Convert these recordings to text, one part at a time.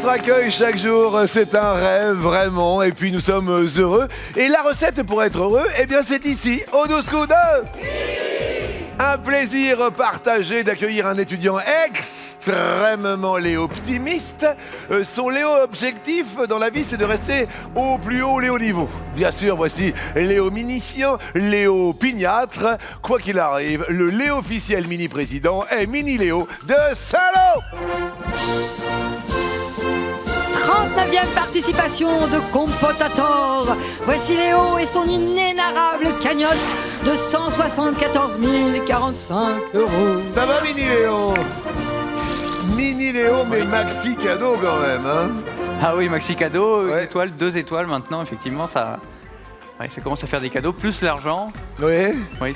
accueil chaque jour, c'est un rêve vraiment, et puis nous sommes heureux. Et la recette pour être heureux, eh bien c'est ici, au 12 coups de... Un plaisir partagé d'accueillir un étudiant extrêmement optimiste. Son objectif dans la vie, c'est de rester au plus haut niveau. Bien sûr, voici Léo Minician, Léo Pignâtre. Quoi qu'il arrive, le Léo officiel mini-président est Mini Léo de Saint-Lô. 39e participation de Compotator. Voici Léo et son inénarrable cagnotte de 174 045 €. Ça va, Mini Léo? Mini Léo, mais maxi cadeau quand même, hein? Ah oui, maxi cadeau, Ouais. étoile, 2 étoiles maintenant, effectivement, ça commence à faire des cadeaux, plus l'argent. Oui. Oui,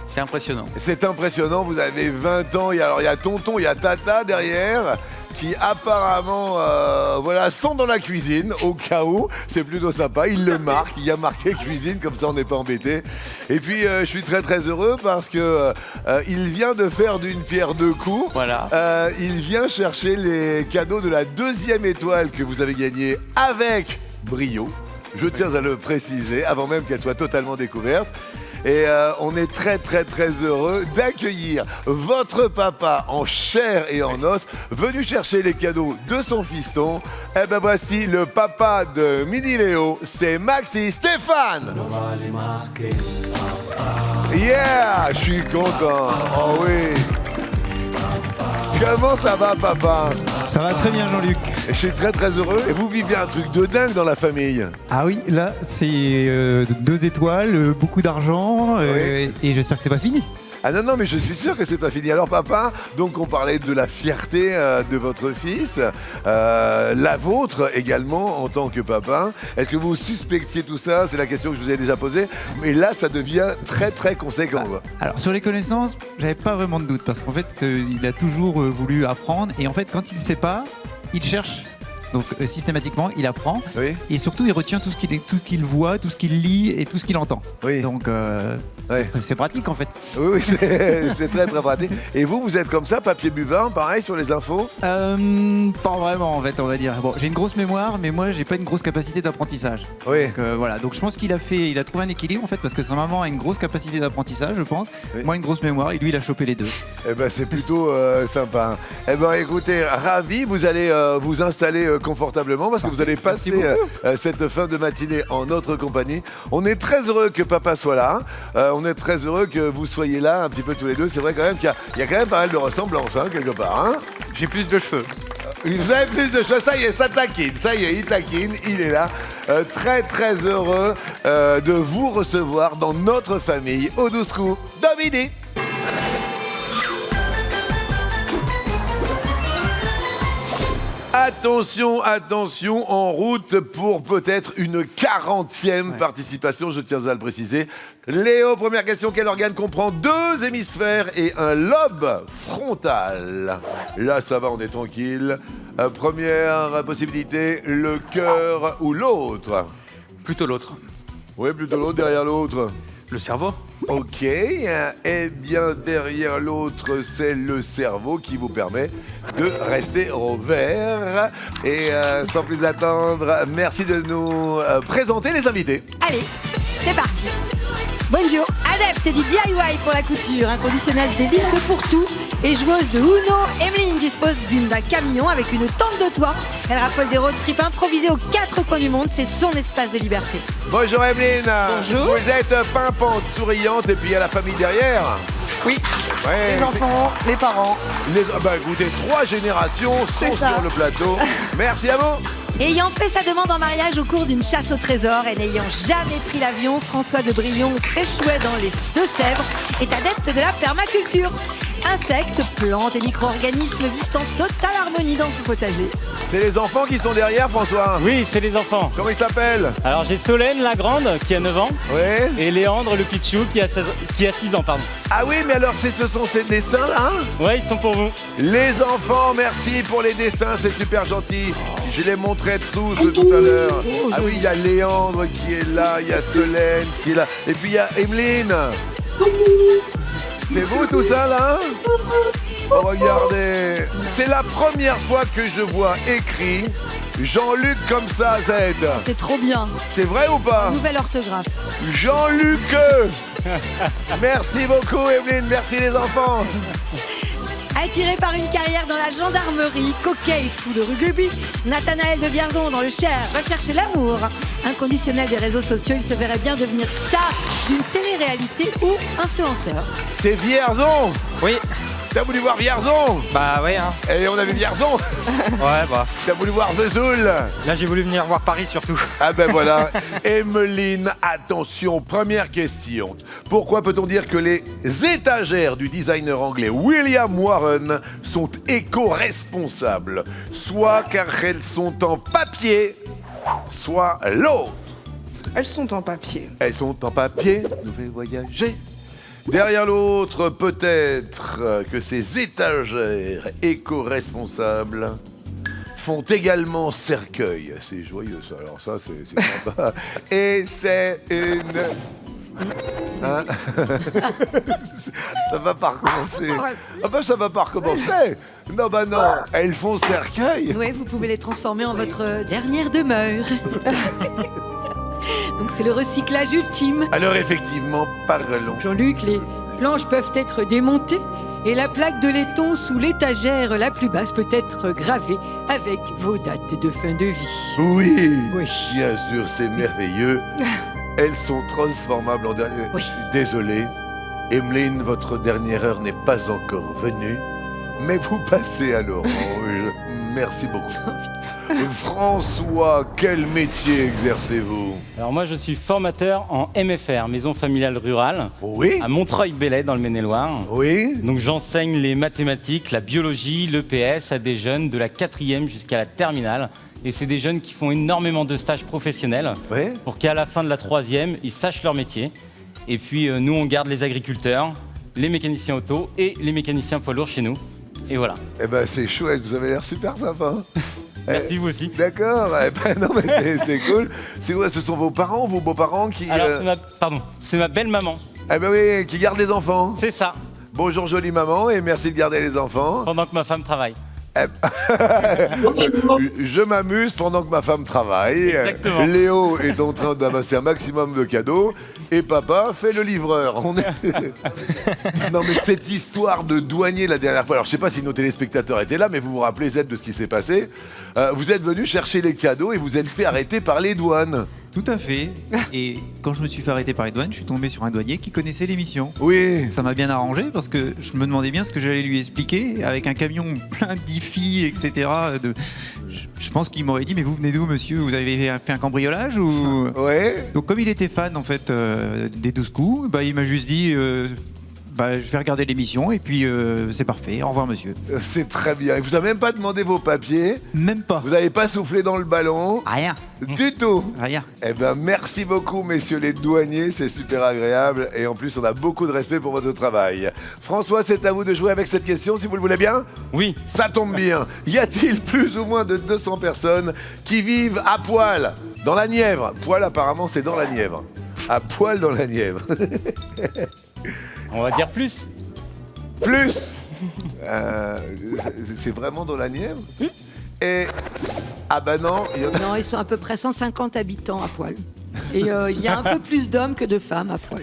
c'est impressionnant. C'est impressionnant, vous avez 20 ans, il y a tonton, il y a tata derrière, qui apparemment sont dans la cuisine, au cas où, c'est plutôt sympa, il le marque, il y a marqué cuisine, comme ça on n'est pas embêté. Et puis je suis très très heureux parce que il vient de faire d'une pierre deux coups. Voilà. Il vient chercher les cadeaux de la 2e étoile que vous avez gagnée avec brio. Je tiens à le préciser, avant même qu'elle soit totalement découverte. Et on est très très très heureux d'accueillir votre papa en chair et en os, venu chercher les cadeaux de son fiston. Eh ben voici le papa de Mini Léo, c'est Maxi Stéphane. Yeah, je suis content. Oh oui. Comment ça va, papa? Ça va très bien, Jean-Luc. Je suis très très heureux. Et vous vivez un truc de dingue dans la famille. Ah oui, là, c'est 2 étoiles, beaucoup d'argent, Oui. et j'espère que c'est pas fini. Ah non, mais je suis sûr que c'est pas fini. Alors papa, donc on parlait de la fierté de votre fils, la vôtre également en tant que papa. Est-ce que vous suspectiez tout ça? C'est la question que je vous ai déjà posée. Mais là, ça devient très très conséquent. Alors, sur les connaissances, j'avais pas vraiment de doute, parce qu'en fait, il a toujours voulu apprendre, et en fait, quand il sait pas, il cherche. Donc systématiquement, il apprend, Oui. et surtout, il retient tout ce qu'il voit, tout ce qu'il lit et tout ce qu'il entend. Oui. Donc, Ouais. c'est pratique, en fait. Oui, c'est très très pratique. Et vous êtes comme ça, papier buvard, pareil sur les infos? Pas vraiment, en fait, on va dire. Bon, j'ai une grosse mémoire, mais moi, j'ai pas une grosse capacité d'apprentissage. Oui. Donc voilà, donc je pense qu'il a trouvé un équilibre en fait, parce que sa maman a une grosse capacité d'apprentissage, je pense. Oui. Moi, une grosse mémoire, et lui, il a chopé les deux. Eh ben c'est plutôt sympa. Eh ben écoutez, ravi, vous allez vous installer confortablement parce que vous allez passer cette fin de matinée en notre compagnie. On est très heureux que papa soit là. On est très heureux que vous soyez là un petit peu tous les deux. C'est vrai quand même qu'il y a quand même pas mal de ressemblances quelque part. Hein. J'ai plus de cheveux. Vous avez plus de choses, ça y est, ça taquine, ça y est, il taquine, il est là. Très très heureux de vous recevoir dans notre famille au 12 coups de midi. Attention, attention, en route pour peut-être une 40e participation, je tiens à le préciser. Léo, première question, quel organe comprend 2 hémisphères et un lobe frontal? Là, ça va, on est tranquille. Première possibilité, le cœur ou l'autre? Plutôt l'autre. Oui, plutôt l'autre, derrière l'autre. Le cerveau. Ok, eh bien derrière l'autre, c'est le cerveau qui vous permet de rester au vert. Et sans plus attendre, merci de nous présenter les invités. Allez, c'est parti. Bonjour, adepte du DIY pour la couture, inconditionnelle des listes pour tout et joueuse de Uno, Emeline dispose d'un camion avec une tente de toit. Elle raffole des road trips improvisés aux 4 coins du monde, c'est son espace de liberté. Bonjour Emeline. Bonjour. Vous êtes pimpante, souriante et puis il y a la famille derrière. Oui, Ouais. les enfants, les parents. Écoutez, 3 générations sont C'est ça. sur le plateau. Merci à vous. Ayant fait sa demande en mariage au cours d'une chasse au trésor et n'ayant jamais pris l'avion, François de Brillon, Crestouet dans les Deux-Sèvres, est adepte de la permaculture. Insectes, plantes et micro-organismes vivent en totale harmonie dans son potager. C'est les enfants qui sont derrière, François. Oui, c'est les enfants. Comment ils s'appellent? Alors j'ai Solène la grande qui a 9 ans Oui. et Léandre le pitchou qui a 6 ans, pardon. Ah oui, mais alors ce sont ces dessins là, hein? Ouais, ils sont pour vous. Les enfants, merci pour les dessins, c'est super gentil. Je les montrais tous tout à l'heure. Ah oui, il y a Léandre qui est là, il y a Solène qui est là, et puis il y a Emeline. C'est vous tout ça là? Regardez, c'est la première fois que je vois écrit Jean-Luc comme ça, Z. C'est trop bien. C'est vrai ou pas? Nouvelle orthographe. Jean-Luc. Merci beaucoup, Evelyne. Merci les enfants. Attiré par une carrière dans la gendarmerie, coquet et fou de rugby, Nathanaël de Vierzon dans le Cher recherche l'amour. Inconditionnel des réseaux sociaux, il se verrait bien devenir star d'une télé-réalité ou influenceur. C'est Vierzon. Oui, T'as voulu voir Vierzon? bah ouais, hein. Et on a vu Vierzon. Ouais, bah. T'as voulu voir Vesoul? Là, j'ai voulu venir voir Paris surtout. Ah ben voilà. Emeline, attention, première question. Pourquoi peut-on dire que les étagères du designer anglais William Warren sont éco-responsables? Soit car elles sont en papier, soit l'autre. Elles sont en papier. Elles sont en papier, nous fait voyager. Derrière l'autre, peut-être que ces étagères éco-responsables font également cercueil. C'est joyeux ça, alors ça c'est sympa. Et c'est une... Hein? Ça va pas recommencer. Ah ben ça va pas recommencer. Non bah non, elles font cercueil. Oui, vous pouvez les transformer en votre dernière demeure. Donc c'est le recyclage ultime. Alors effectivement, parlons. Jean-Luc, les planches peuvent être démontées et la plaque de laiton sous l'étagère la plus basse peut être gravée avec vos dates de fin de vie. Oui, Oui. bien sûr, c'est merveilleux. Elles sont transformables en dernier... Oui. Je suis désolé, Emeline, votre dernière heure n'est pas encore venue, mais vous passez à l'orange. Merci beaucoup. François, quel métier exercez-vous? Alors moi je suis formateur en MFR, Maison Familiale Rurale, Oui, à Montreuil-Bellay dans le Maine-et-Loire. oui. Donc j'enseigne les mathématiques, la biologie, l'EPS à des jeunes de la 4e jusqu'à la terminale. Et c'est des jeunes qui font énormément de stages professionnels Ouais. pour qu'à la fin de la 3e, ils sachent leur métier. Et puis nous on garde les agriculteurs, les mécaniciens auto et les mécaniciens poids lourds chez nous. Et voilà. Eh ben c'est chouette, vous avez l'air super sympa. Merci vous aussi. D'accord, eh ben non mais c'est cool. C'est quoi, ce sont vos parents, vos beaux-parents qui... Alors c'est ma belle maman. Eh ben oui, qui gardent les enfants. C'est ça, Bonjour jolie maman et merci de garder les enfants. pendant que ma femme travaille. Je m'amuse pendant que ma femme travaille. Exactement. Léo est en train d'amasser un maximum de cadeaux et papa fait le livreur. Non mais cette histoire de douanier la dernière fois, alors je sais pas si nos téléspectateurs étaient là, mais vous vous rappelez Z de ce qui s'est passé. Vous êtes venu chercher les cadeaux et vous êtes fait arrêter par les douanes. Tout à fait. Et quand je me suis fait arrêter par les douanes, je suis tombé sur un douanier qui connaissait l'émission. Oui. Ça m'a bien arrangé parce que je me demandais bien ce que j'allais lui expliquer avec un camion plein d'IFI, etc. Je pense qu'il m'aurait dit mais vous venez d'où monsieur? Vous avez fait un cambriolage ou... Ouais. Donc comme il était fan en fait des 12 coups, bah, il m'a juste dit je vais regarder l'émission et puis c'est parfait. Au revoir monsieur. C'est très bien. Et vous avez même pas demandé vos papiers. Même pas. Vous n'avez pas soufflé dans le ballon. Rien. Du tout. Rien. Eh ben merci beaucoup messieurs les douaniers, c'est super agréable et en plus on a beaucoup de respect pour votre travail. François, c'est à vous de jouer avec cette question si vous le voulez bien. Oui, Ça tombe bien. Y a-t-il plus ou moins de 200 personnes qui vivent à poil dans la Nièvre? Poil apparemment c'est dans la Nièvre. À poil dans la Nièvre. on va dire plus. Plus. C'est vraiment dans la Nièvre. Et ah bah non, il y en a... Non, ils sont à peu près 150 habitants à poil. Et il y a un peu plus d'hommes que de femmes à poil.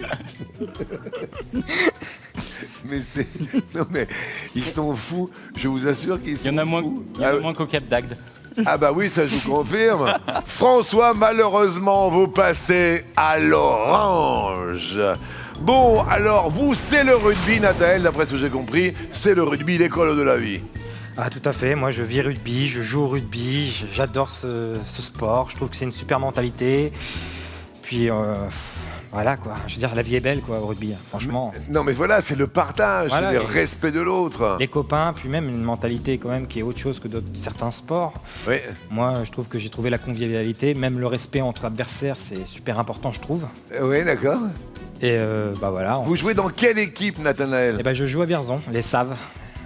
Mais c'est non mais ils sont fous. Je vous assure qu'ils sont Il y en a moins, fous. il y en a moins qu'au Cap d'Agde. Ah bah oui, ça je vous confirme. François, malheureusement, vous passez à l'orange. Bon, alors vous, c'est le rugby, Nathaël, d'après ce que j'ai compris, c'est le rugby, l'école de la vie. Ah tout à fait, moi je vis rugby, je joue au rugby, j'adore ce sport, je trouve que c'est une super mentalité. Puis voilà quoi, je veux dire la vie est belle quoi au rugby, franchement. Non mais voilà, c'est le partage, Voilà, c'est le et- respect de l'autre. Les copains, puis même une mentalité quand même qui est autre chose que certains sports. Oui. Moi je trouve que j'ai trouvé la convivialité, même le respect entre adversaires c'est super important je trouve. Oui, d'accord. Et bah voilà, Vous jouez dans quelle équipe, Nathanaël? et ben, je joue à Vierzon, les Saves,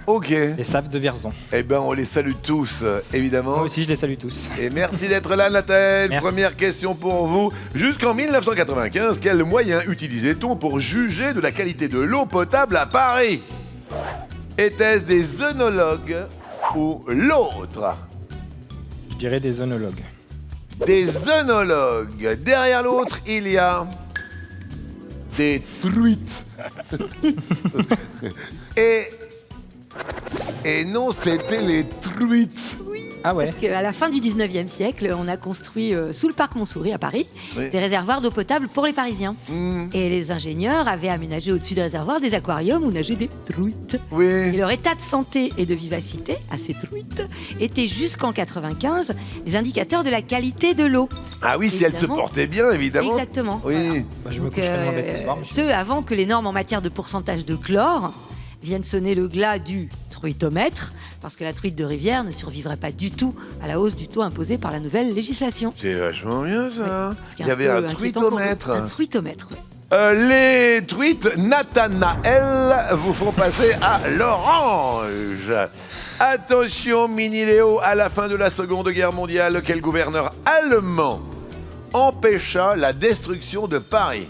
Ok. les Saves de Vierzon. Eh ben, on les salue tous, évidemment. Moi aussi je les salue tous. Et merci d'être là, Nathalie. Merci. Première question pour vous. Jusqu'en 1995, quel moyen utilisait-on pour juger de la qualité de l'eau potable à Paris? Était-ce des œnologues ou l'autre? Je dirais des œnologues. Des œnologues. Derrière l'autre, il y a des truites. Et non, c'était les truites. Ah ouais. Parce qu'à la fin du 19e siècle, on a construit sous le parc Montsouris à Paris Oui. des réservoirs d'eau potable pour les Parisiens. Mmh. Et les ingénieurs avaient aménagé au-dessus des réservoirs des aquariums où nageaient des truites. Et Oui. leur état de santé et de vivacité à ces truites était jusqu'en 95 les indicateurs de la qualité de l'eau. Ah oui, si elle se Évidemment. portait bien, évidemment. Exactement. Oui. Voilà. Bah, je me Donc, coucherai moins bête ce soir. mais- ce avant que les normes en matière de pourcentage de chlore viennent sonner le glas du truitomètre, parce que la truite de rivière ne survivrait pas du tout à la hausse du taux imposé par la nouvelle législation. C'est vachement bien, ça. Ce qui est Il y avait peu un inquiétant pour vous. truitomètre. Un truitomètre, oui. Les truites Nathanaël vous font passer à l'orange. Attention, Mini Léo, à la fin de la Seconde Guerre mondiale, quel gouverneur allemand empêcha la destruction de Paris?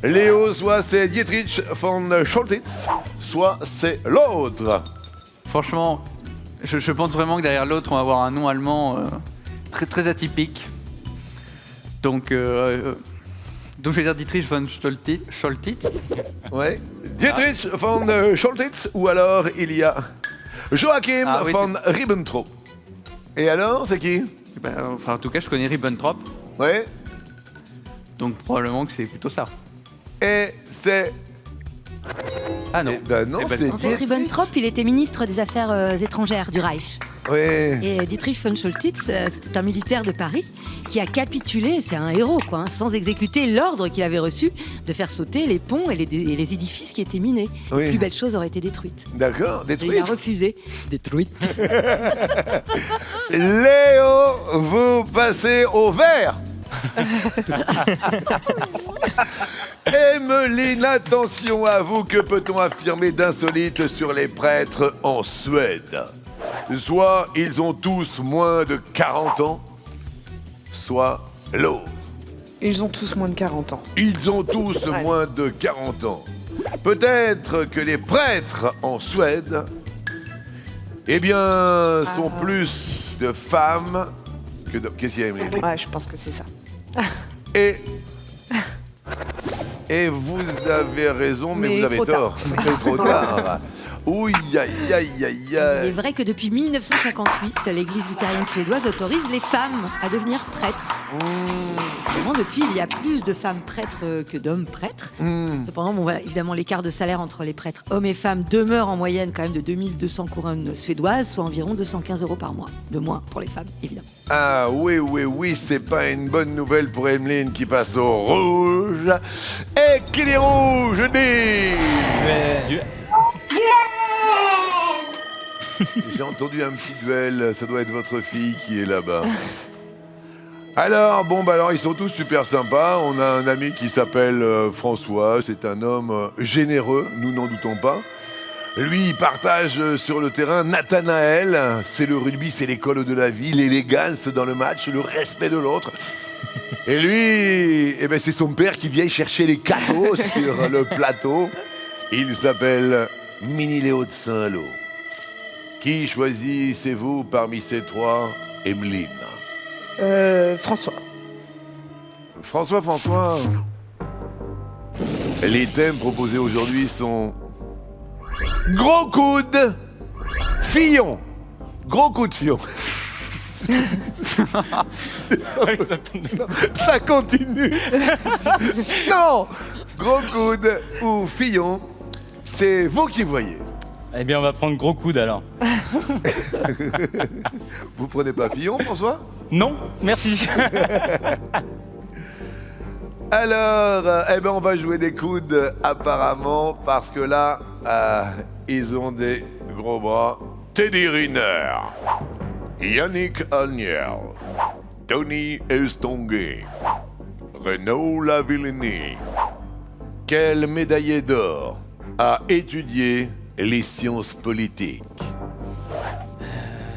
Léo, soit c'est Dietrich von Choltitz, soit c'est l'autre. Franchement, je pense vraiment que derrière l'autre, on va avoir un nom allemand très, très atypique. Donc je vais dire Dietrich von Choltitz. Ouais. Dietrich von Choltitz, ou alors il y a Joachim Ah oui, von Ribbentrop. Et alors, c'est qui? Ben, enfin, en tout cas, je connais Ribbentrop, Ouais. donc probablement que c'est plutôt ça. Et c'est... Ah non. Eh ben non, Eh ben, c'est En fait, Dietrich. Ribbentrop, il était ministre des Affaires étrangères du Reich. Ouais. Et Dietrich von Choltitz, c'était un militaire de Paris qui a capitulé, c'est un héros, quoi, hein, sans exécuter l'ordre qu'il avait reçu de faire sauter les ponts et les édifices qui étaient minés. Oui. Les plus belles choses auraient été détruites. D'accord, Et il a détruite. refusé. Détruite. Léo, vous passez au vert. Emeline, attention à vous, que peut-on affirmer d'insolite sur les prêtres en Suède? Soit ils ont tous moins de 40 ans, soit l'autre. Ils ont tous moins de 40 ans. Ils ont tous Ouais. moins de 40 ans. Peut-être que les prêtres en Suède, eh bien, sont plus de femmes que d'hommes. Qu'est-ce qu'il y a, Emeline? Ouais, je pense que c'est ça. Et vous avez raison, mais Mais vous avez trop tard. tort. Mais trop tard. Ouh, aïe, aïe, aïe, Il est aïe. vrai que depuis 1958, l'église luthérienne suédoise autorise les femmes à devenir prêtres. Vraiment, depuis, il y a plus de femmes prêtres que d'hommes prêtres. Cependant, bon, voilà, évidemment, l'écart de salaire entre les prêtres hommes et femmes demeure en moyenne quand même de 2200 couronnes suédoises, soit environ 215 € par mois. De moins pour les femmes, évidemment. Ah oui, oui, oui, c'est pas une bonne nouvelle pour Emeline qui passe au rouge. Et qui dit rouge dit... J'ai entendu un petit duel, ça doit être votre fille qui est là-bas. Alors, alors ils sont tous super sympas. On a un ami qui s'appelle François, c'est un homme généreux, nous n'en doutons pas. Lui, il partage sur le terrain Nathanaël. C'est le rugby, c'est l'école de la vie, l'élégance dans le match, le respect de l'autre. Et lui, eh ben, c'est son père qui vient chercher les cadeaux sur le plateau. Il s'appelle Mini Léo de Saint-Lô. Qui choisissez-vous parmi ces trois, Emeline? François. François. Les thèmes proposés aujourd'hui sont gros coude, Fillon. Gros coup de Fillon. Ça continue. Non, gros coude ou Fillon, c'est vous qui voyez. Eh bien, on va prendre gros coude alors. Vous prenez pas Fillon, François? Non, merci. Alors, on va jouer des coudes apparemment parce que là, ils ont des gros bras. Teddy Riner, Yannick Agniel, Tony Estanguet, Renaud Lavillenie. Quel médaillé d'or a étudié les sciences politiques?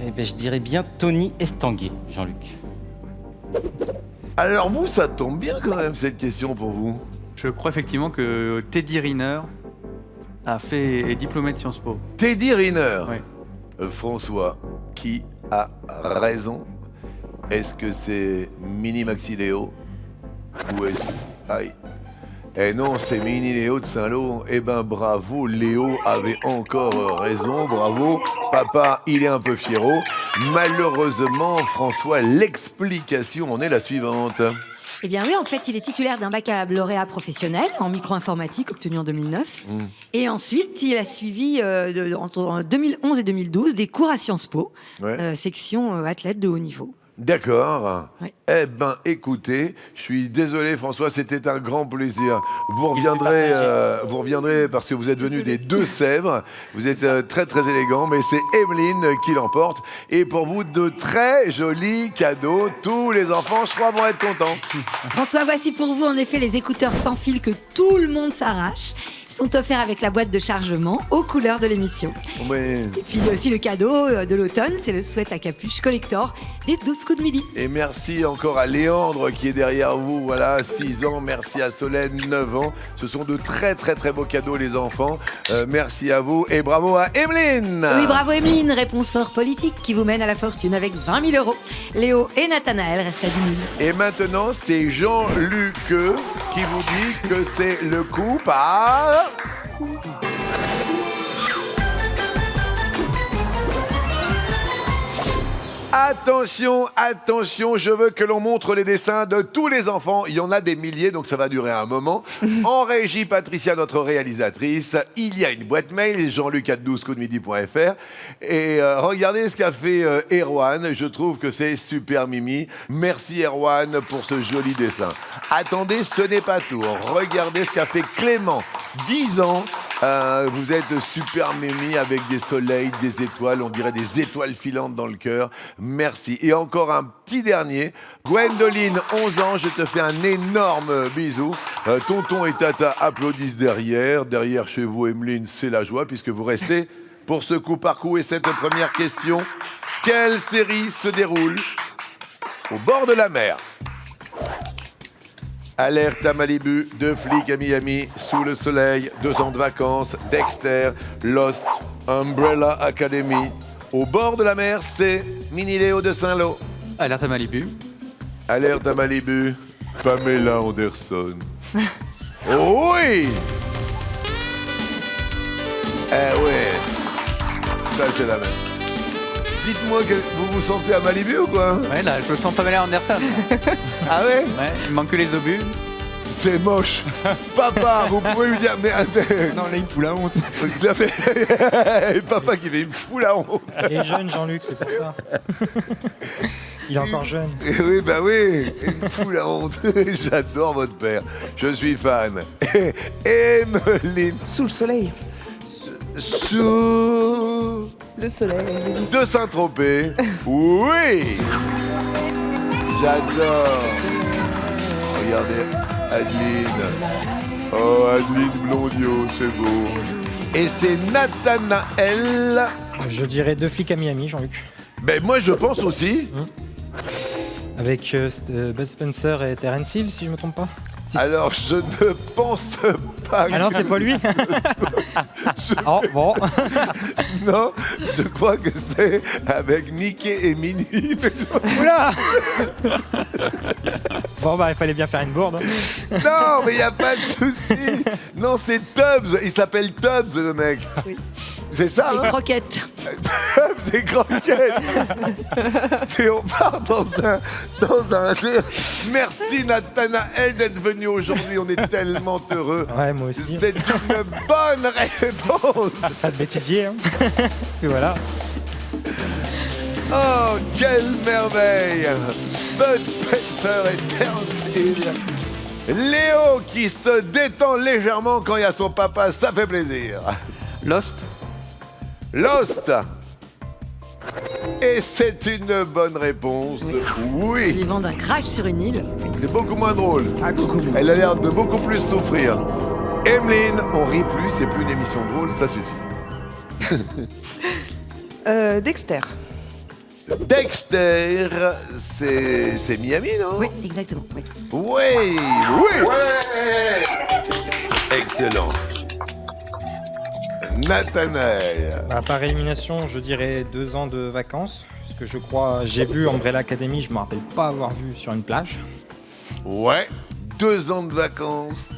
Eh bien, je dirais bien Tony Estanguet, Jean-Luc. Alors vous, ça tombe bien quand même cette question pour vous. Je crois effectivement que Teddy Riner est diplômé de Sciences Po. Teddy Riner. Oui. François, qui a raison? Est-ce que c'est Mini Maxi Léo? Ou est-ce... Aïe. Eh non, c'est Mini Léo de Saint-Lô. Eh ben bravo, Léo avait encore raison, bravo. Papa, il est un peu fiero. Malheureusement, François, l'explication en est la suivante. Eh bien oui, en fait, il est titulaire d'un baccalauréat professionnel en micro-informatique obtenu en 2009. Et ensuite, il a suivi entre 2011 et 2012 des cours à Sciences Po, Ouais. section athlète de haut niveau. D'accord. Ouais. Eh ben, écoutez, je suis désolé, François, c'était un grand plaisir. Vous reviendrez parce que vous êtes venu des Deux-Sèvres. Vous êtes très, très élégant, mais c'est Emeline qui l'emporte. Et pour vous, de très jolis cadeaux. Tous les enfants, je crois, vont être contents. François, voici pour vous en effet les écouteurs sans fil que tout le monde s'arrache. Ils sont offerts avec la boîte de chargement aux couleurs de l'émission. Ouais. Et puis il y a aussi le cadeau de l'automne, c'est le sweat à capuche collector des 12 coups de midi. Et merci encore à Léandre qui est derrière vous, voilà, 6 ans. Merci à Solène, 9 ans. Ce sont de très très très beaux cadeaux les enfants. Merci à vous et bravo à Emeline. Oui, bravo Emeline, réponse fort politique qui vous mène à la fortune avec 20 000 €. Léo et Nathanaël restent à 10 000. Et maintenant, c'est Jean-Luc qui vous dit que c'est le coup par... Attention, attention, je veux que l'on montre les dessins de tous les enfants. Il y en a des milliers, donc ça va durer un moment. En régie, Patricia, notre réalisatrice, il y a une boîte mail, jeanluc@12coups-de-midi.fr. Et regardez ce qu'a fait Erwan. Je trouve que c'est super mimi. Merci Erwan pour ce joli dessin. Attendez, ce n'est pas tout. Regardez ce qu'a fait Clément, 10 ans. Vous êtes super mimi avec des soleils, des étoiles, on dirait des étoiles filantes dans le cœur. Merci. Et encore un petit dernier. Gwendoline, 11 ans, je te fais un énorme bisou. Tonton et Tata applaudissent derrière. Derrière chez vous, Emeline, c'est la joie puisque vous restez pour ce coup par coup. Et cette première question, quelle série se déroule au bord de la mer? Alerte à Malibu, 2 flics à Miami, Sous le soleil, 2 ans de vacances, Dexter, Lost, Umbrella Academy. Au bord de la mer, c'est Mini Léo de Saint-Lô. Alerte à Malibu. Alerte à Malibu, Pamela Anderson. Oh oui! Eh ouais, ça c'est la même. Dites-moi que vous vous sentez à Malibu ou quoi? Ouais, là, je me sens Pamela Anderson. Ah ouais? Ouais, il manque que les obus. C'est moche. Papa, vous pouvez lui dire... Mais, Non, là, il me fout la honte. Papa qui fait, il me fout la honte. Il est jeune, Jean-Luc, c'est pour ça. Il est encore jeune. Oui, bah oui, il me fout la honte. J'adore votre père. Je suis fan. Emeline. Sous le soleil. Sous Le soleil. de Saint-Tropez. Oui. J'adore. Regardez, Adeline. Oh, Adeline Blondio, c'est beau. Et c'est Nathanaël. Je dirais 2 flics à Miami, Jean-Luc. Ben moi, je pense aussi. Avec Bud Spencer et Terence Hill, si je me trompe pas. Alors, je ne pense pas Ah non, que- c'est pas lui. Oh, bon. Non, je crois que c'est avec Mickey et Minnie. Oula. Bon, bah, il fallait bien faire une bourde. Hein. Non, mais il n'y a pas de souci. Non, c'est Tubbs. Il s'appelle Tubbs, le mec. Oui. C'est ça, Les hein? croquettes. Tubbs et croquettes. Et on part dans un... Merci Nathanaël d'être venu aujourd'hui. On est tellement heureux. Ouais, moi aussi. C'est une bonne réponse. Ça de bêtisier. Hein. Et voilà. Oh, quelle merveille! Bud Spencer et Terence Hill. Léo qui se détend légèrement quand il y a son papa, ça fait plaisir. Lost. Lost. Et c'est une bonne réponse. Oui, Vivant d'un crash sur une île. c'est beaucoup moins drôle. Ah, beaucoup moins. Elle a l'air de beaucoup plus souffrir. Emeline, on rit plus, c'est plus une émission drôle, ça suffit. Dexter. Dexter, c'est Miami, non? Oui, exactement. Oui. Oui, oui. Excellent. Nathanaël. Bah, par élimination, je dirais 2 ans de vacances. Parce que je crois, j'ai vu Umbrella Academy, je me rappelle pas avoir vu sur une plage. Ouais, 2 ans de vacances.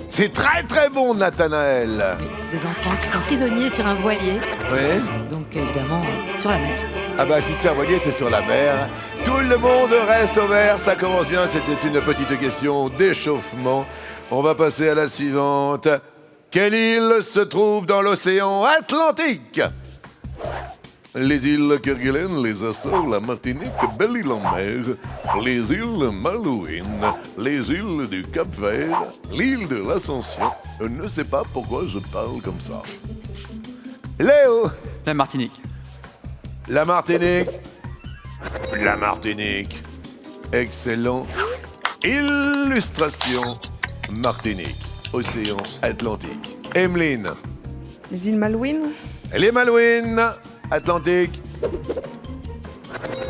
C'est très très bon, Nathanaël. Oui, des enfants qui sont prisonniers sur un voilier, Ouais. donc évidemment sur la mer. Ah bah si c'est un voilier, c'est sur la mer. Tout le monde reste au vert, ça commence bien, c'était une petite question d'échauffement. On va passer à la suivante. Quelle île se trouve dans l'océan Atlantique? Les îles Kerguelen, les Açores, la Martinique, Belle-Île-en-Mer, les îles Malouines, les îles du Cap-Vert, l'île de l'Ascension. Je ne sais pas pourquoi je parle comme ça. Léo! La Martinique. La Martinique. La Martinique. Excellent. Illustration. Martinique. Océan Atlantique. Emeline. Les îles Malouines. Les Malouines. Atlantique.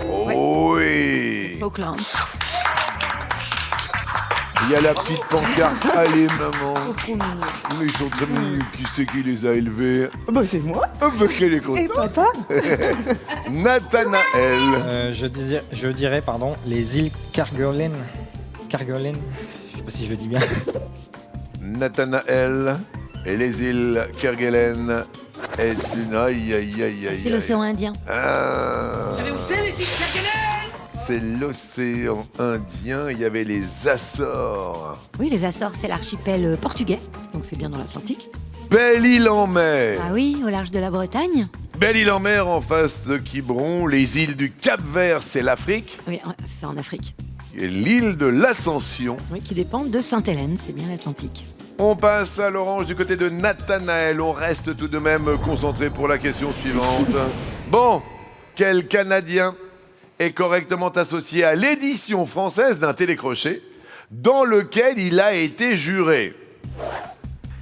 Oui. Falklands. Il y a la petite pancarte. Allez, maman. Trop mignon. Mais ils sont très mignons. Qui c'est qui les a élevés? Bah, c'est moi. Oh, bah, qu'elle est Et contente. papa. Nathanaël. Je dirais, pardon, les îles Kerguelen. Kerguelen, je sais pas si je le dis bien. Nathanaël. Et les îles Kerguelen. est une... Aïe, aïe, aïe, aïe. C'est l'océan Indien. Ah. C'est l'océan Indien, il y avait les Açores. Oui, les Açores, c'est l'archipel portugais, donc c'est bien dans l'Atlantique. Belle-Île-en-Mer. Ah oui, au large de la Bretagne. Belle-Île-en-Mer en face de Quiberon. Les îles du Cap-Vert, c'est l'Afrique. Oui, c'est ça en Afrique. Et l'île de l'Ascension. Oui, qui dépend de Sainte-Hélène, c'est bien l'Atlantique. On passe à l'orange du côté de Nathanaël. On reste tout de même concentré pour la question suivante. Bon, quel Canadien est correctement associé à l'édition française d'un télécrochet dans lequel il a été juré?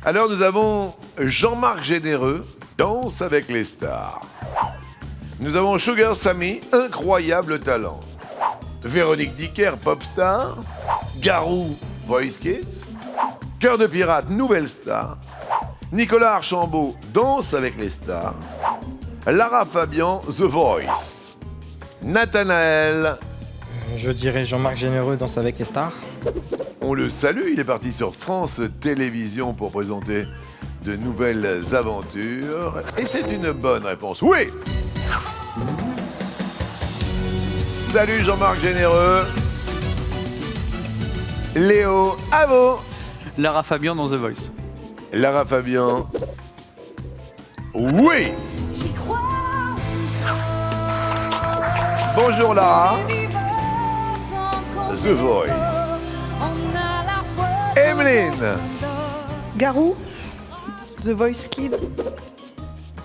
Alors nous avons Jean-Marc Généreux, Danse avec les stars. Nous avons Sugar Sammy, Incroyable talent. Véronique Dicker, Popstar. Garou, Voice Kids. Cœur de pirate, Nouvelle Star. Nicolas Archambault, Danse avec les stars. Lara Fabian, The Voice. Nathanaël, Je dirais Jean-Marc Généreux, Danse avec les stars. on le salue, il est parti sur France Télévisions pour présenter de nouvelles aventures. Et c'est une bonne réponse. Oui! Salut Jean-Marc Généreux. Léo, à vous. Lara Fabian dans The Voice. Lara Fabian. Oui! Bonjour Lara. The Voice. Emeline. Garou. The Voice Kid.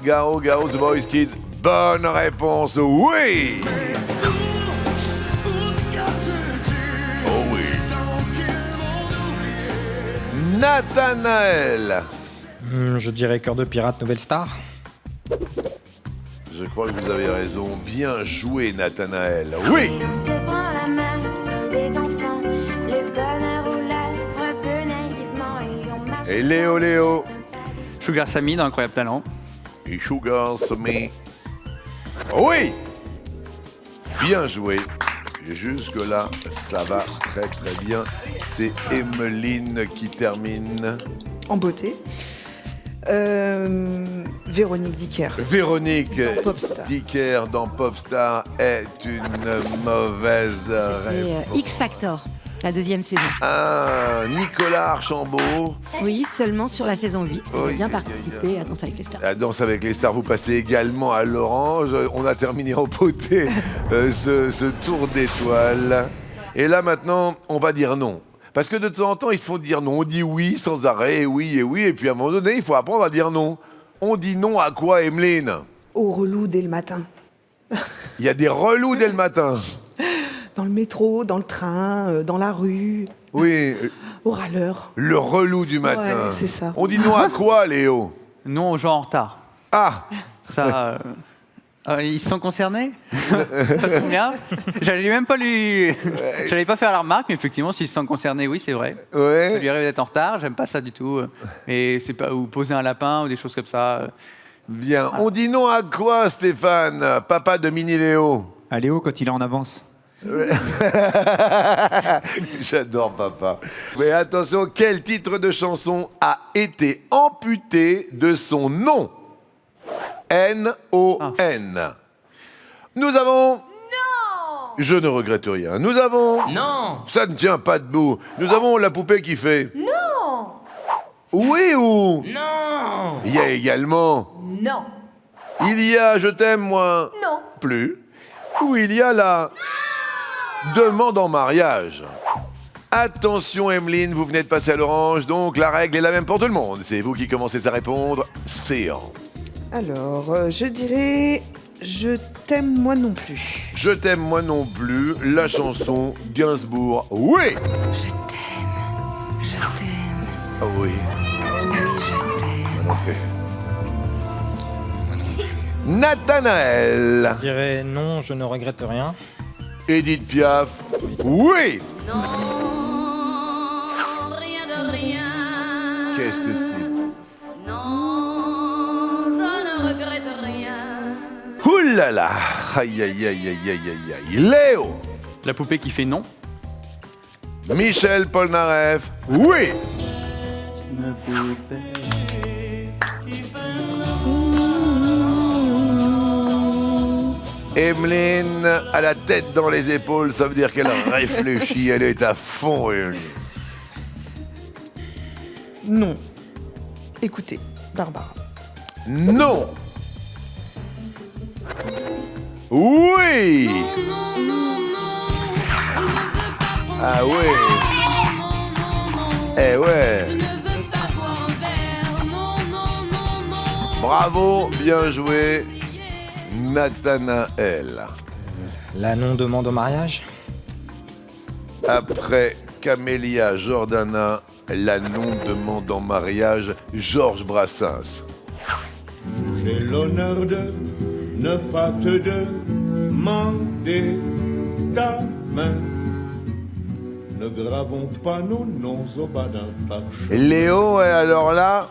Garo, The Voice Kids. Bonne réponse, oui! Oh oui. Nathanaël. Je dirais Cœur de pirate, Nouvelle Star. Je crois que vous avez raison. Bien joué, Nathanaël. Oui! On se prend la main, des enfants, le bonheur aux lèvres, peu naïvement, et on marche. Et Léo. Sugar Sammy dans Incroyable talent. Et Sugar Sammy. Oui! Bien joué. Jusque-là, ça va très très bien. C'est Emeline qui termine. En beauté. Véronique Dicker. Véronique Popstar. Dicker dans Popstar est une mauvaise Et réponse. X Factor, la deuxième saison. Ah, Nicolas Archambault. Oui, seulement sur la saison 8. On a Oui, bien oui, participé à Danse avec les stars. La Danse avec les stars, vous passez également à l'orange. On a terminé en beauté ce tour d'étoiles. Et là maintenant, on va dire non. Parce que de temps en temps, il faut dire non. On dit oui sans arrêt, et oui, et puis à un moment donné, il faut apprendre à dire non. On dit non à quoi, Emeline? Au relou dès le matin. Il y a des relous dès le matin. Dans le métro, dans le train, dans la rue, Oui, au râleur. le relou du matin. Ouais, c'est ça. On dit non à quoi, Léo? Non aux gens en retard. Ah, Ça, Ils se sont concernés. Ça tombe bien. J'allais même pas lui. J'allais pas faire la remarque, mais effectivement, s'ils se sont concernés, oui, c'est vrai. Ça Ouais. lui arrive d'être en retard. J'aime pas ça du tout. Et c'est pas ou poser un lapin ou des choses comme ça. Bien. On dit non à quoi, Stéphane, papa de Mini Léo? À Léo quand il est en avance. J'adore papa. Mais attention, quel titre de chanson a été amputé de son nom? N-O-N. Nous avons... Non! Je ne regrette rien. Nous avons... Non. Ça ne tient pas debout. Nous avons la poupée qui fait... Non! Oui ou... Non. Il y a également... Non. Il y a Je t'aime, moi... Non. Plus. Ou il y a la... Demande en mariage. Attention Emeline, vous venez de passer à l'orange, donc la règle est la même pour tout le monde. C'est vous qui commencez à répondre. Séant. Alors, je dirais Je t'aime moi non plus. Je t'aime moi non plus, la chanson Gainsbourg. Oui. Je t'aime. Ah oui. Oui, je t'aime. Moi non plus. Nathanaël. Je dirais non, je ne regrette rien. Edith Piaf. Oui. Non, rien de rien. Qu'est-ce que c'est? Non, je ne regrette rien. Ouh là là. Aïe aïe aïe aïe aïe aïe aïe. Léo. La poupée qui fait non. Michel Polnareff. Oui. Emeline a la tête dans les épaules, ça veut dire qu'elle réfléchit, elle est à fond. Emeline. Non. Écoutez, Barbara. Non. Oui. Ah oui. Eh ouais. Bravo, bien joué, Nathanaël. La non-demande au mariage. Après Camélia Jordana, la non-demande en mariage, Georges Brassens. J'ai l'honneur de ne pas te demander ta main. Ne gravons pas nos noms au bas d'un parchemin. Léo, et alors là,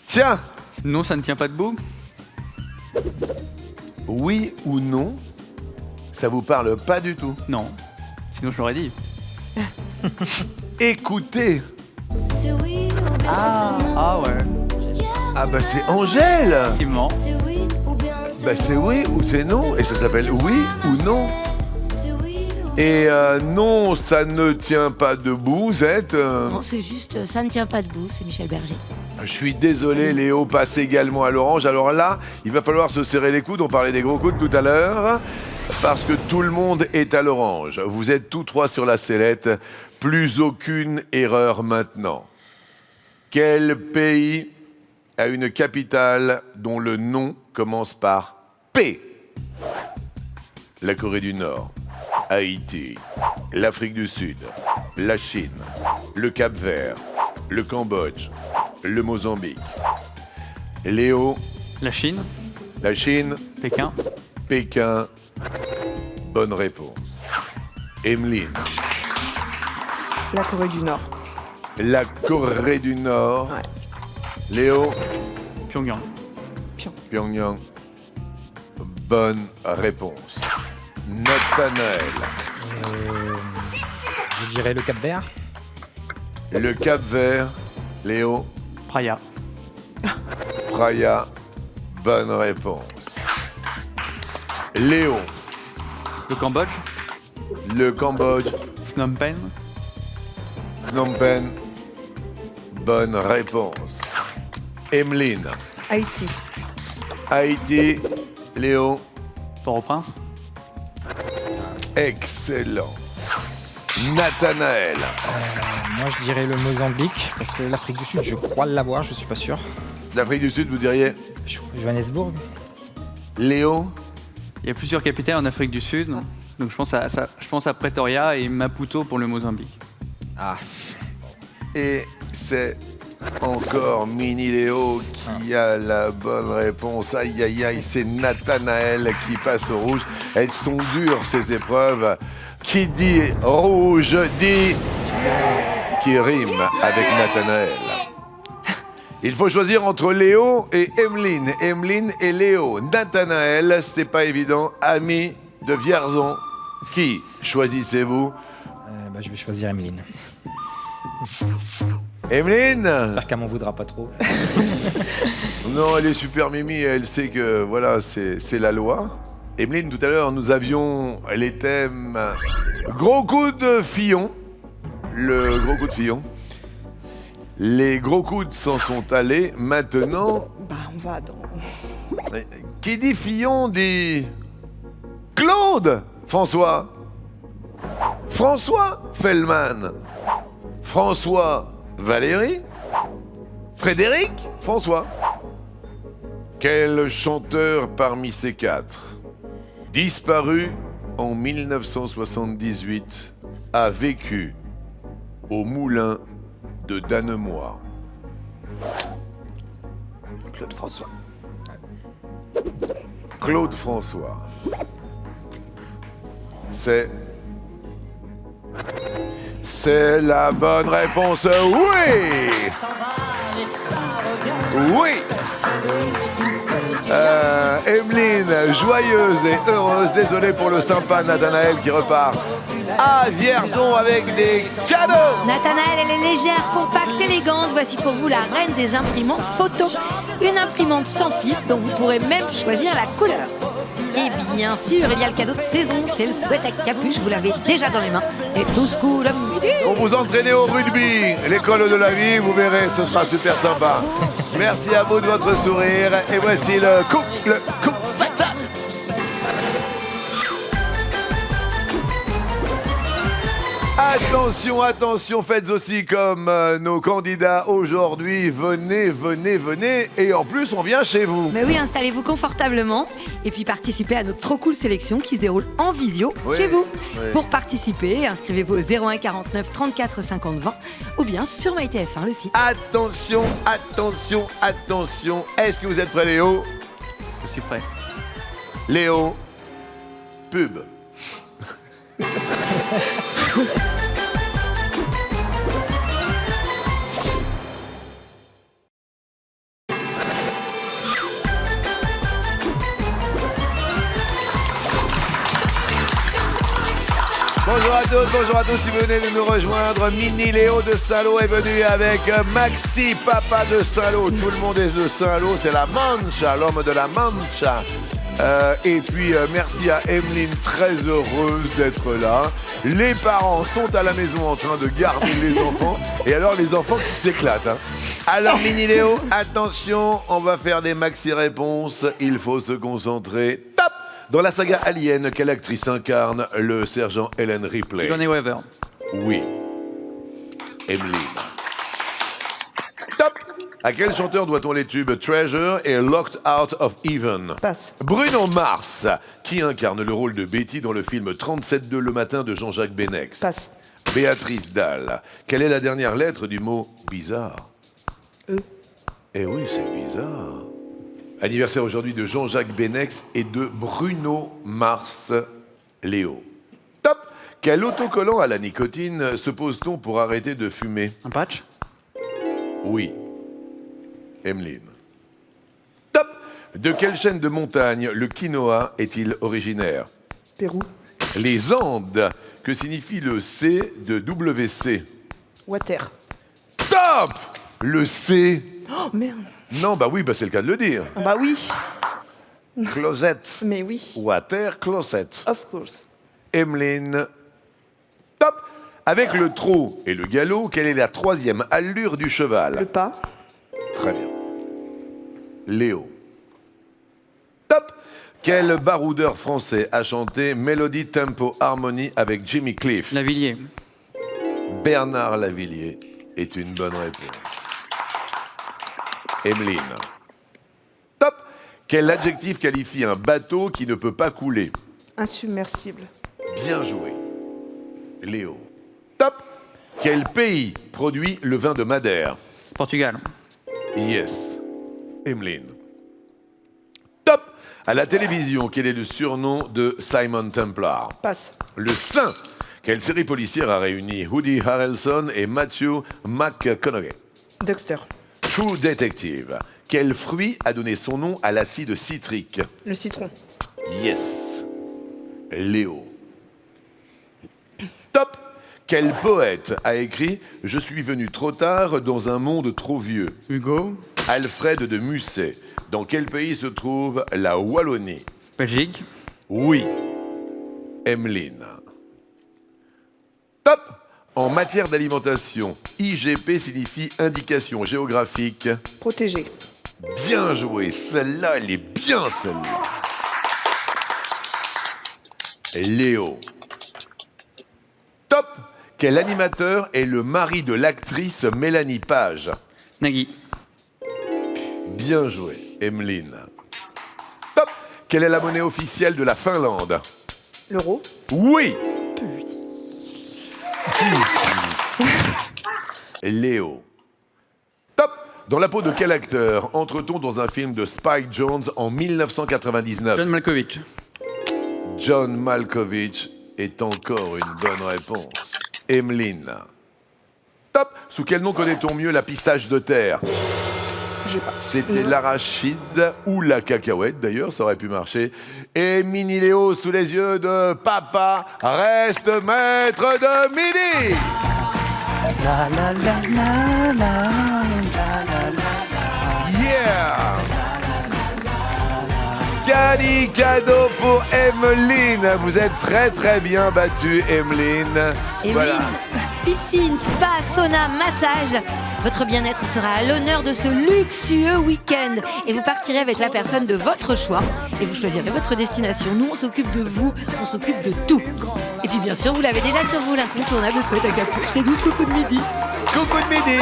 tiens, Non, ça ne tient pas debout. oui ou non, ça vous parle pas du tout. Non. Sinon, je l'aurais dit. Écoutez, C'est oui ou bien c'est non. Ah ouais. ah bah c'est Angèle. Effectivement. C'est oui ou bien c'est Bah c'est oui ou c'est non, et ça s'appelle oui ou non. C'est oui ou Et non, ça ne tient pas debout, Zette. Non, c'est juste, ça ne tient pas debout, c'est Michel Berger. Je suis désolé, Léo passe également à l'orange. Alors là, il va falloir se serrer les coudes. On parlait des gros coudes tout à l'heure. Parce que tout le monde est à l'orange. Vous êtes tous trois sur la sellette. Plus aucune erreur maintenant. Quel pays a une capitale dont le nom commence par P? La Corée du Nord, Haïti, l'Afrique du Sud, la Chine, le Cap-Vert, le Cambodge, le Mozambique. Léo, La Chine, la Chine, Pékin. Pékin. Bonne réponse. Emeline, La Corée du Nord. la Corée du Nord. Ouais. Léo, Pyongyang. Pyongyang. Bonne réponse. Nathanaël, Je dirais le Cap-Vert. le Cap-Vert. Léo, Praia. Praia. Bonne réponse. Léo, Le Cambodge. le Cambodge. Phnom Penh. Phnom Penh. Bonne réponse. Emeline, Haïti. Haïti. Léo, Port-au-Prince. excellent. Nathanaël, Moi, je dirais le Mozambique, parce que l'Afrique du Sud, je crois l'avoir, je suis pas sûr. l'Afrique du Sud, vous diriez Johannesburg. Léo, Il y a plusieurs capitales en Afrique du Sud. Donc je pense à Pretoria et Maputo pour le Mozambique. Ah. et c'est Encore Mini Léo qui a la bonne réponse. Aïe, aïe, aïe, c'est Nathanaël qui passe au rouge. Elles sont dures, ces épreuves. Qui dit rouge dit qui rime avec Nathanaël. Il faut choisir entre Léo et Emeline. Emeline et Léo. Nathanaël, c'était pas évident. Ami de Vierzon. Qui choisissez-vous? Je vais choisir Emeline. Emeline? J'espère qu'elle m'en voudra pas trop. Non, elle est super mimi, elle sait que voilà, c'est la loi. Emeline, tout à l'heure, nous avions les thèmes gros coup de Fillon. Le gros coup de Fillon. Les gros coudes s'en sont allés. Maintenant, On va dans... qui dit Fillon dit Claude François. François Fellman. François Valérie. Frédéric François. Quel chanteur parmi ces quatre, disparu en 1978, a vécu au moulin de Danemois? Claude François. Claude François. C'est la bonne réponse. Oui! Oui! Emeline, joyeuse et heureuse. Désolé pour le sympa Nathanaël qui repart à Vierzon avec des cadeaux. Nathanaël, elle est légère, compacte, élégante. Voici pour vous la reine des imprimantes photo. Une imprimante sans fil dont vous pourrez même choisir la couleur. Et bien sûr, il y a le cadeau de saison, c'est le sweat à capuche, vous l'avez déjà dans les mains. Et 12 coups à midi. Pour vous entraîner au rugby, l'école de la vie, vous verrez, ce sera super sympa. Merci à vous de votre sourire. Et voici le coup fatal. Attention, attention, faites aussi comme nos candidats aujourd'hui. Venez, venez, venez. Et en plus, on vient chez vous. Mais oui, installez-vous confortablement et puis participez à notre trop cool sélection qui se déroule en visio chez vous. Oui. Pour participer, inscrivez-vous au 01 49 34 50 20 ou bien sur MyTF1, le site. Attention, attention, attention. Est-ce que vous êtes prêts, Léo? Je suis prêt. Léo, pub. Bonjour à tous, si vous venez de nous rejoindre, Mini Léo de Saint-Lô est venu avec Maxi, papa de Saint-Lô. Tout le monde est de Saint-Lô, c'est la Mancha, l'homme de la Mancha. Et puis merci à Emeline, très heureuse d'être là. Les parents sont à la maison en train de garder les enfants. Et alors les enfants qui s'éclatent. Hein. Alors Mini Léo, attention, on va faire des maxi-réponses. Il faut se concentrer. Top! Dans la saga Alien, quelle actrice incarne le sergent Ellen Ripley? Sigourney Weaver. Oui. Emeline. Top! À quel chanteur doit-on les tubes Treasure et Locked Out of Heaven? Passe. Bruno Mars, qui incarne le rôle de Betty dans le film 37-2 le matin de Jean-Jacques Benex. Passe. Béatrice Dalle. Quelle est la dernière lettre du mot bizarre? E. Eh oui, c'est bizarre. Anniversaire aujourd'hui de Jean-Jacques Benex et de Bruno Mars. Léo. Top! Quel autocollant à la nicotine se pose-t-on pour arrêter de fumer? Un patch? Oui. Emeline. Top! De quelle chaîne de montagne le quinoa est-il originaire? Pérou. Les Andes. Que signifie le C de WC? Water. Top! Le C. Oh merde. Non, bah oui, bah c'est le cas de le dire. Ah bah oui. Closet. Mais oui. Water, closet. Of course. Emeline. Top! Avec le trot et le galop, quelle est la troisième allure du cheval? Le pas. Très bien. Léo. Top! Quel baroudeur français a chanté Mélodie, Tempo, Harmonie avec Jimmy Cliff? Lavillier. Bernard Lavillier est une bonne réponse. Emeline. Top! Quel adjectif qualifie un bateau qui ne peut pas couler? Insubmersible. Bien joué. Léo. Top! Quel pays produit le vin de Madère? Portugal. Yes. Emeline. Top. À la télévision, quel est le surnom de Simon Templar? Passe. Le Saint. Quelle série policière a réuni Woody Harrelson et Matthew McConaughey? Dexter. True Detective. Quel fruit a donné son nom à l'acide citrique? Le citron. Yes. Léo. Top. Quel poète a écrit « Je suis venu trop tard dans un monde trop vieux » Hugo. Alfred de Musset. Dans quel pays se trouve la Wallonie? Belgique. Oui. Emeline. Top. En matière d'alimentation, IGP signifie indication géographique. Protégé. Bien joué, celle-là, elle est bien celle-là. Léo. Top. Quel animateur est le mari de l'actrice Mélanie Page? Nagui. Bien joué, Emeline. Top. Quelle est la monnaie officielle de la Finlande? L'euro. Oui. Léo. Top. Dans la peau de quel acteur entre-t-on dans un film de Spike Jonze en 1999? John Malkovich. John Malkovich est encore une bonne réponse. Emeline. Top. Sous quel nom connaît-on mieux la pistache de terre? J'ai pas. C'était l'arachide ou la cacahuète, d'ailleurs, ça aurait pu marcher. Et Mini Léo, sous les yeux de papa, reste maître de midi. Yeah. Cali cadeau pour Emeline. Vous êtes très très bien battue, Emeline. Emeline, piscine, spa, sauna, massage. Votre bien-être sera à l'honneur de ce luxueux week-end. Et vous partirez avec la personne de votre choix. Et vous choisirez votre destination. Nous, on s'occupe de vous, on s'occupe de tout. Et puis bien sûr, vous l'avez déjà sur vous, l'incontournable souhaite à Capuche. Très douce coucou de midi. Coucou de midi.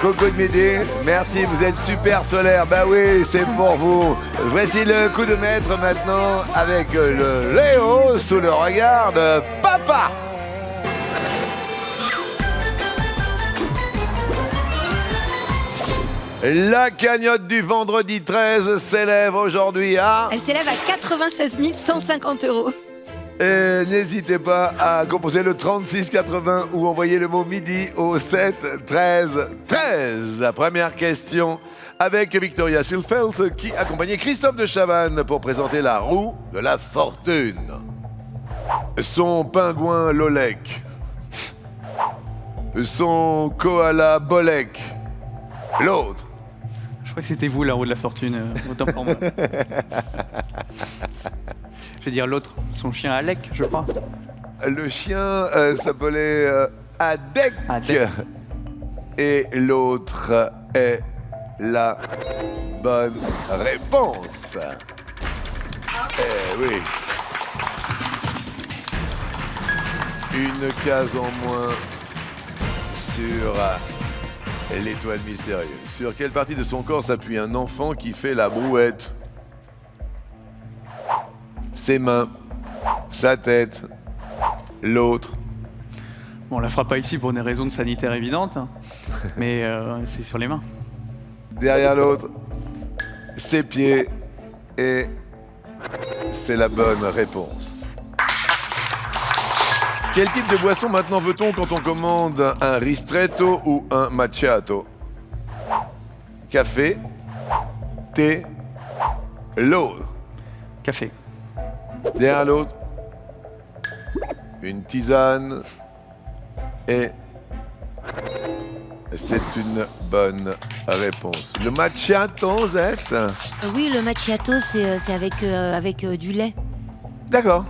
Coucou de midi. Merci, vous êtes super solaire. Bah oui, c'est pour vous. Voici le coup de maître maintenant avec le Léo sous le regard de papa. La cagnotte du vendredi 13 s'élève aujourd'hui à... Elle s'élève à 96 150 €. Et n'hésitez pas à composer le 3680 ou envoyer le mot midi au 7 13 13. La première question avec Victoria Silfeld qui accompagnait Christophe de Chavannes pour présenter la roue de la fortune. Son pingouin Lolek. Son koala Bolek. L'autre. Je crois que c'était vous, la roue de la fortune, autant pour moi. Je vais dire l'autre, son chien Alec, je crois. Le chien s'appelait Adek. Adek. Et l'autre est la bonne réponse. Eh oui. Une case en moins sur l'étoile mystérieuse. Sur quelle partie de son corps s'appuie un enfant qui fait la brouette? Ses mains, sa tête, l'autre. Bon, on la fera pas ici pour des raisons sanitaires évidentes, hein. Mais c'est sur les mains. Derrière l'autre, ses pieds, et c'est la bonne réponse. Quel type de boisson maintenant veut-on quand on commande un ristretto ou un macchiato? Café, thé, l'eau. Café. Derrière l'autre, une tisane, et c'est une bonne réponse. Le macchiato, Zette? Oui, le macchiato, c'est avec du lait. D'accord.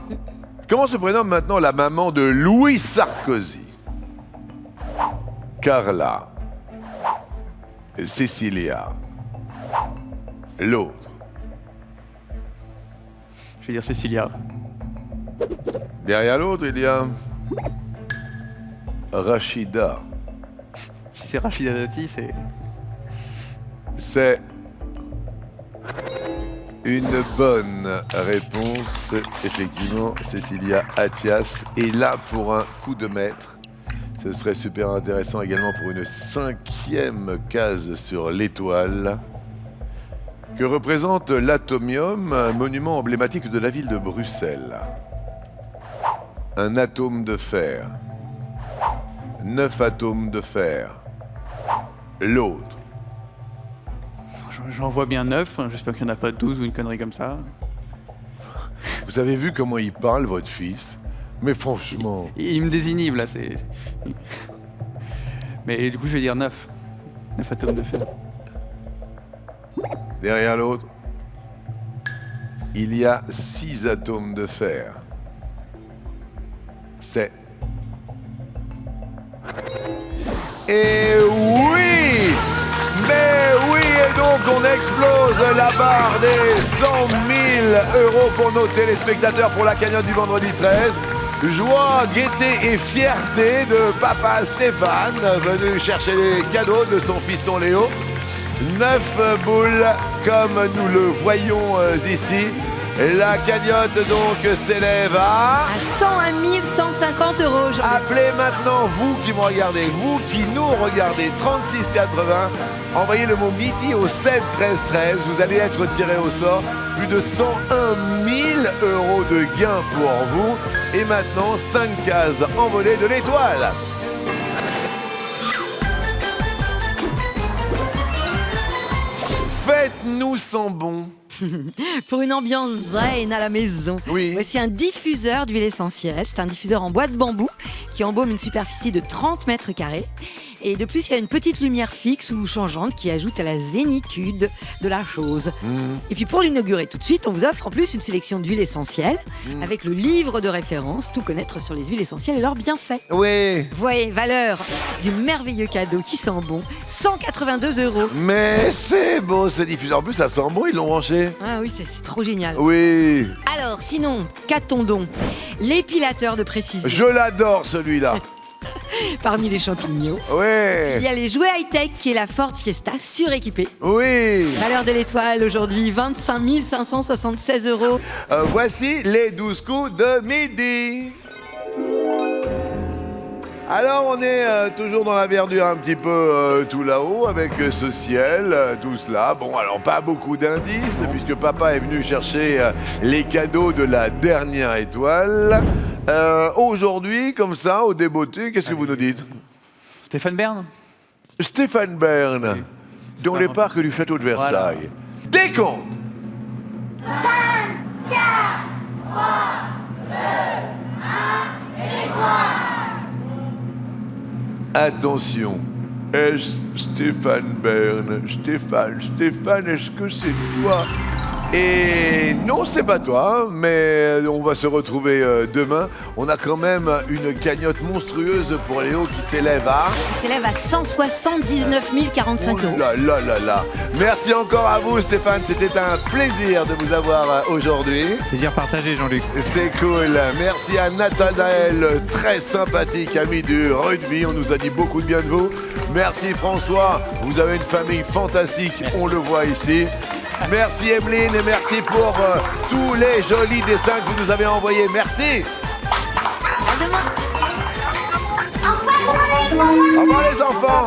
Comment se prénomme maintenant la maman de Louis Sarkozy? Carla. Cécilia. L'autre. Je vais dire Cécilia. Derrière l'autre, il y a Rachida. Si c'est Rachida Dati, c'est... C'est une bonne réponse. Effectivement, Cécilia Attias est là pour un coup de maître. Ce serait super intéressant également pour une 5e case sur l'étoile. Que représente l'atomium, un monument emblématique de la ville de Bruxelles? Un atome de fer. 9 atomes de fer. L'autre. J'en vois bien 9, j'espère qu'il n'y en a pas 12 ou une connerie comme ça. Vous avez vu comment il parle, votre fils? Mais franchement... Il me désinhibe là, c'est... Mais du coup je vais dire 9. 9 atomes de fer. Derrière l'autre, il y a 6 atomes de fer. C'est... Et oui! Mais oui, et donc on explose la barre des 100 000 € pour nos téléspectateurs pour la cagnotte du vendredi 13. Joie, gaieté et fierté de papa Stéphane, venu chercher les cadeaux de son fiston Léo. 9 boules, comme nous le voyons ici. La cagnotte donc s'élève à 101 150 €. Appelez maintenant, vous qui me regardez, vous qui nous regardez, 3680. Envoyez le mot midi au 7 13 13. Vous allez être tiré au sort. Plus de 101 000 € de gains pour vous. Et maintenant, 5 cases envolées de l'étoile. Faites-nous sans bon. Pour une ambiance zen à la maison, Oui. voici un diffuseur d'huile essentielle. C'est un diffuseur en bois de bambou qui embaume une superficie de 30 mètres carrés. Et de plus, il y a une petite lumière fixe ou changeante qui ajoute à la zénitude de la chose. Et puis pour l'inaugurer tout de suite, on vous offre en plus une sélection d'huiles essentielles avec le livre de référence, tout connaître sur les huiles essentielles et leurs bienfaits. Oui. Voyez, valeur du merveilleux cadeau qui sent bon, 182 €. Mais c'est beau ce diffuseur. En plus, ça sent bon, ils l'ont branché. Ah oui, c'est trop génial. Oui. Alors, sinon, qu'a-t-on donc? L'épilateur de précision. Je l'adore celui-là. Parmi les champignons, il Oui. y a les jouets high-tech qui est la Ford Fiesta suréquipée. Oui. Valeur de l'étoile aujourd'hui, 25 576 €. Voici les 12 coups de midi. Alors on est toujours dans la verdure un petit peu tout là-haut avec ce ciel, tout cela. Bon alors pas beaucoup d'indices puisque papa est venu chercher les cadeaux de la dernière étoile. Aujourd'hui comme ça au débeauté, qu'est-ce que vous nous dites? Stéphane Bern. Stéphane Bern, Oui. dans les parcs du château de Versailles. Décompte. 5, 4, 3, 2, 1, étoile. Attention, est-ce Stéphane Bern? Stéphane, est-ce que c'est toi? Et non, c'est pas toi, mais on va se retrouver demain. On a quand même une cagnotte monstrueuse pour Léo qui s'élève à... Il s'élève à 179 045 Oh €. là là là là. Merci encore à vous Stéphane, c'était un plaisir de vous avoir aujourd'hui. Plaisir partagé, Jean-Luc. C'est cool. Merci à Nathanaël, très sympathique, ami du rugby. On nous a dit beaucoup de bien de vous. Merci François, vous avez une famille fantastique, on le voit ici. Merci Evelyne et merci pour tous les jolis dessins que vous nous avez envoyés. Merci. Au revoir les enfants.